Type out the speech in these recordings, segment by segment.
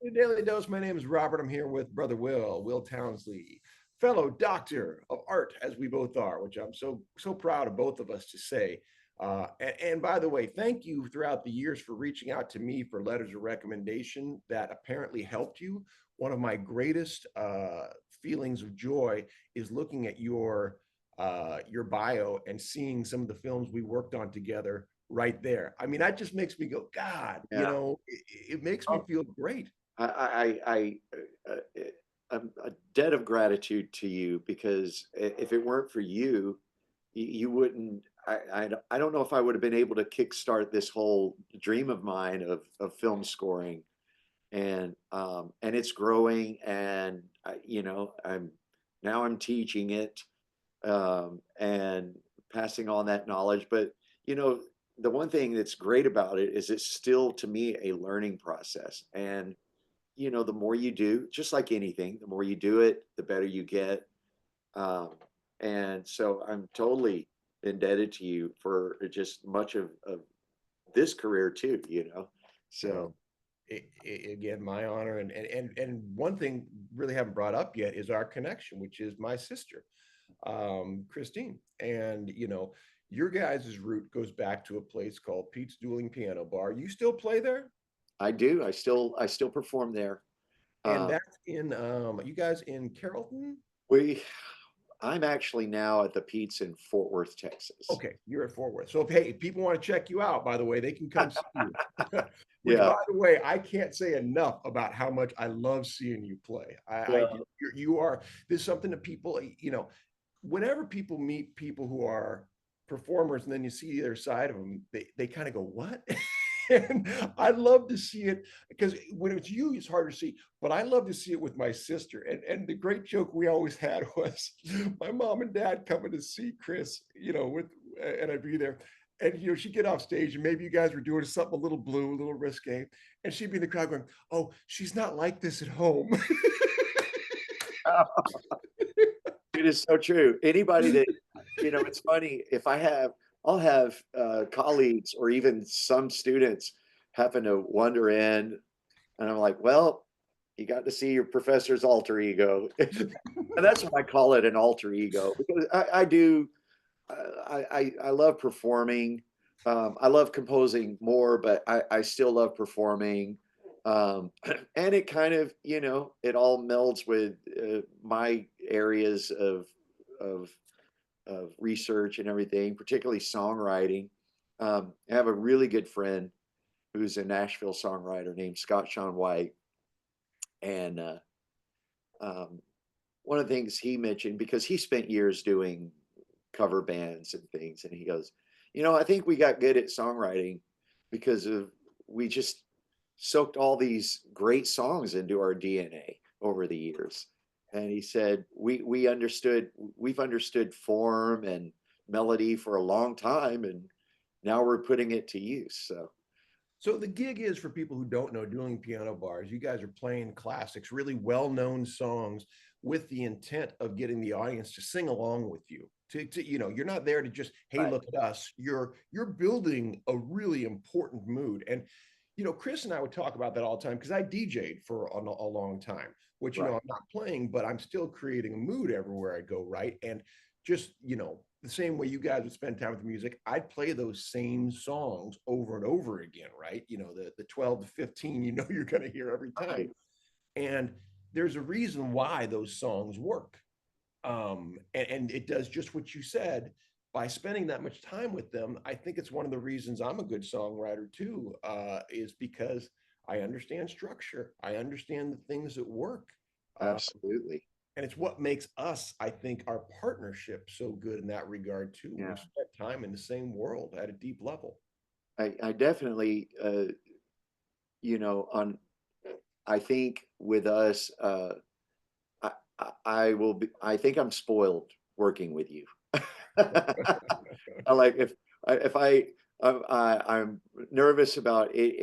The Daily Dose. My name is Robert. I'm here with Brother Will Townsley, fellow doctor of art, as we both are, which I'm so proud of both of us to say. And by the way, thank you throughout the years for reaching out to me for letters of recommendation that apparently helped you. One of my greatest feelings of joy is looking at your bio and seeing some of the films we worked on together right there. I mean, that just makes me go, God, Yeah. it makes me feel great. I I'm a debt of gratitude to you because if it weren't for you, you wouldn't. I don't know if I would have been able to kickstart this whole dream of mine of film scoring, and it's growing, and I'm teaching it, and passing on that knowledge. But you know, the one thing that's great about it is it's still to me a learning process, and the more you do, just like anything, the more you do it, the better you get. Um, and so I'm totally indebted to you for just much of this career too, So, Well, again, my honor. And one thing really haven't brought up yet is our connection, which is my sister, Christine. And your guys' root goes back to a place called Pete's Dueling Piano Bar. You still play there? I do. I still perform there. And Uh, that's in you guys in Carrollton? we I'm actually now at the Pete's in Fort Worth, Texas. Okay, you're at Fort Worth. So if people want to check you out, by the way, they can come see you. Which, Yeah. by the way, I can't say enough about how much I love seeing you play. I Well, you are. There's something that people, whenever people meet people who are performers and then you see the other side of them, they kind of go, "What?" And I love to see it because when it's you, it's hard to see. But I love to see it with my sister. And the great joke we always had was my mom and dad coming to see Chris, with and I'd be there. And she'd get off stage, and maybe you guys were doing something a little blue, a little risque, and she'd be in the crowd going, "Oh, she's not like this at home." it is so true. Anybody that, it's funny if I'll have colleagues or even some students happen to wander in, and I'm like, well, you got to see your professor's alter ego. And that's why I call it an alter ego, because I do. I love performing. I love composing more, but I still love performing. And it kind of, it all melds with my areas of of research and everything, particularly songwriting. I have a really good friend who's a Nashville songwriter named Scott Sean White, and um, one of the things he mentioned, because he spent years doing cover bands and things, and he goes, I think we got good at songwriting because of we just soaked all these great songs into our DNA over the years. And he said we've understood form and melody for a long time, and now we're putting it to use. So So the gig is, for people who don't know, doing piano bars. You guys are playing classics, really well-known songs, with the intent of getting the audience to sing along with you. You're not there to just, hey, right, look at us. You're building a really important mood. And Chris and I would talk about that all the time because I DJ'd for a long time, which right, I'm not playing, but I'm still creating a mood everywhere I go, right? And just the same way you guys would spend time with the music, I'd play those same songs over and over again, right? The 12 to 15 you're going to hear every time. right. And there's a reason why those songs work. And it does just what you said. By spending that much time with them, I think it's one of the reasons I'm a good songwriter too, is because I understand structure. I understand the things that work. Uh, Absolutely. and it's what makes us, I think, our partnership so good in that regard too. Yeah. We've spent time in the same world at a deep level. I definitely, on I think with us, I, I will be. I think I'm spoiled working with you. I like if I'm nervous about it,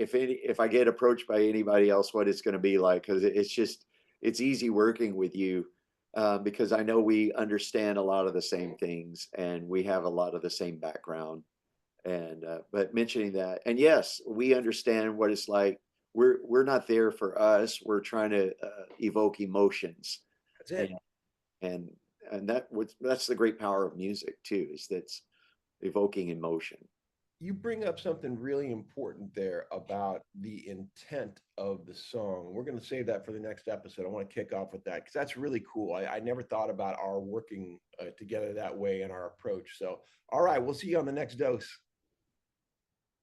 if I get approached by anybody else, what it's going to be like, because it's easy working with you, because I know we understand a lot of the same things and we have a lot of the same background. And but mentioning that, and yes, we understand what it's like we're not there for us. We're trying to evoke emotions, That's and it. and that's the great power of music too, is that's evoking emotion. You bring up something really important there about the intent of the song. We're going to save that for the next episode. I want to kick off with that because that's really cool. I never thought about our working together that way in our approach. So, all right, we'll see you on the next dose.